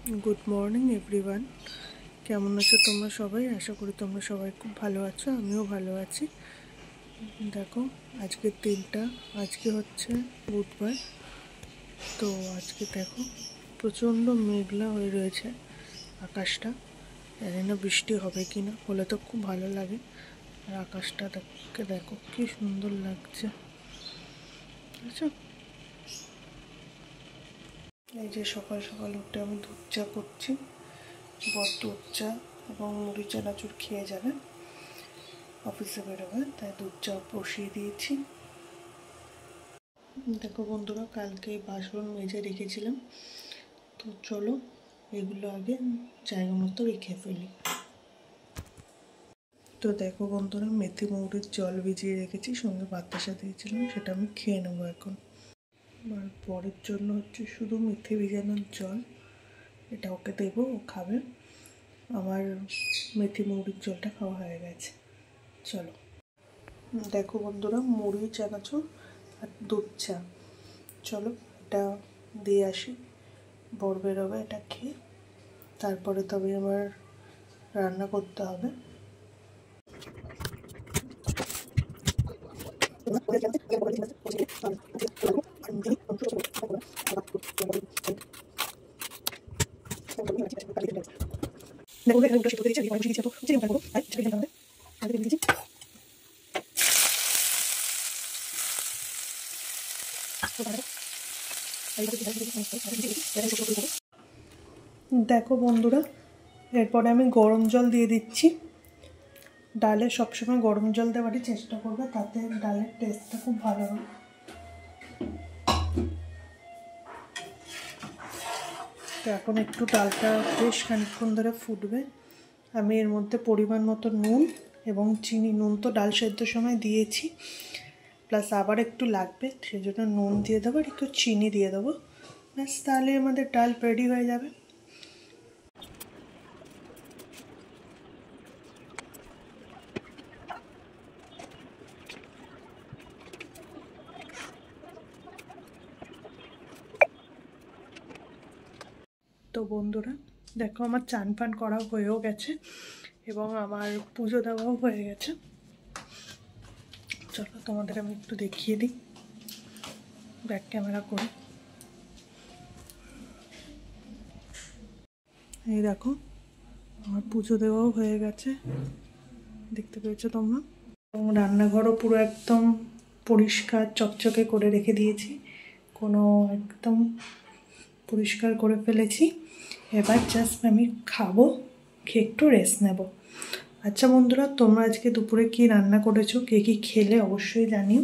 Good morning everyone केमन आছো তোমরা সবাই আশা করি তোমরা সবাই খুব ভালো আছো আমিও ভালো আছি। দেখো আজকের দিনটা আজকে হচ্ছে বুধবার। তো আজকে দেখো প্রচণ্ড মেঘলা হয়ে রয়েছে আকাশটা, জানি না বৃষ্টি হবে কিনা, হলে তো খুব ভালো লাগে। আর আকাশটা দেখো কি সুন্দর লাগছে। আচ্ছা এই যে সকাল সকাল উঠে আমি দুধ চা করছি, বর দুধ চা এবং মুড়ি চানাচুর খেয়ে যাবে, অফিসে বেরোবে, তাই দুধ চা বসিয়ে দিয়েছি। দেখো বন্ধুরা কালকে বাসন মেজে রেখেছিলাম, তো চলো এগুলো আগে জায়গা মতো রেখে ফেলি। তো দেখো বন্ধুরা মেথি মৌরির জল ভিজিয়ে রেখেছি, সঙ্গে বাতাসা দিয়েছিলাম, সেটা আমি খেয়ে নেবো এখন। আর পরের জন্য হচ্ছে শুধু মেথি ভিজানোর জল, এটা ওকে দেবো, ও খাবে। আমার মেথি মৌরির জলটা খাওয়া হয়ে গেছে। চলো দেখো বন্ধুরা মুড়ি চানাচুর আর দুধ চা, চলো এটা দিয়ে আসি, বর বেরোবে এটা খেয়ে, তারপরে তবে আমার রান্না করতে হবে। দেখো বন্ধুরা এরপরে আমি গরম জল দিয়ে দিচ্ছি। ডালে সবসময় গরম জল দেওয়ারই চেষ্টা করবে, তাতে ডালের টেস্টটা খুব ভালো হবে। তো এখন একটু ডালটা বেশ খানিকক্ষণ ধরে ফুটবে। আমি এর মধ্যে পরিমাণ মতো নুন এবং চিনি, নুন তো ডাল সেদ্ধর সময় দিয়েছি, প্লাস আবার একটু লাগবে, সেই জন্য নুন দিয়ে দেবো আর একটু চিনি দিয়ে দেবো, ব্যাস তাহলে আমাদের ডাল রেডি হয়ে যাবে। তো বন্ধুরা দেখো আমার চান পান করা হয়েও গেছে এবং আমার পুজো দেওয়াও হয়ে গেছে। চলো তোমাদের আমি একটু দেখিয়ে দিই, ব্যাক ক্যামেরা করে। এই দেখো আমার পুজো দেওয়াও হয়ে গেছে, দেখতে পেয়েছো তোমরা। এবং রান্নাঘরও পুরো একদম পরিষ্কার চকচকে করে রেখে দিয়েছি, কোনো একদম পরিষ্কার করে ফেলেছি। এবার জাস্ট আমি খাবো, খেয়ে একটু রেস্ট নেব। আচ্ছা বন্ধুরা তোমরা আজকে দুপুরে কি রান্না করেছো, কে কি খেলে অবশ্যই জানিও।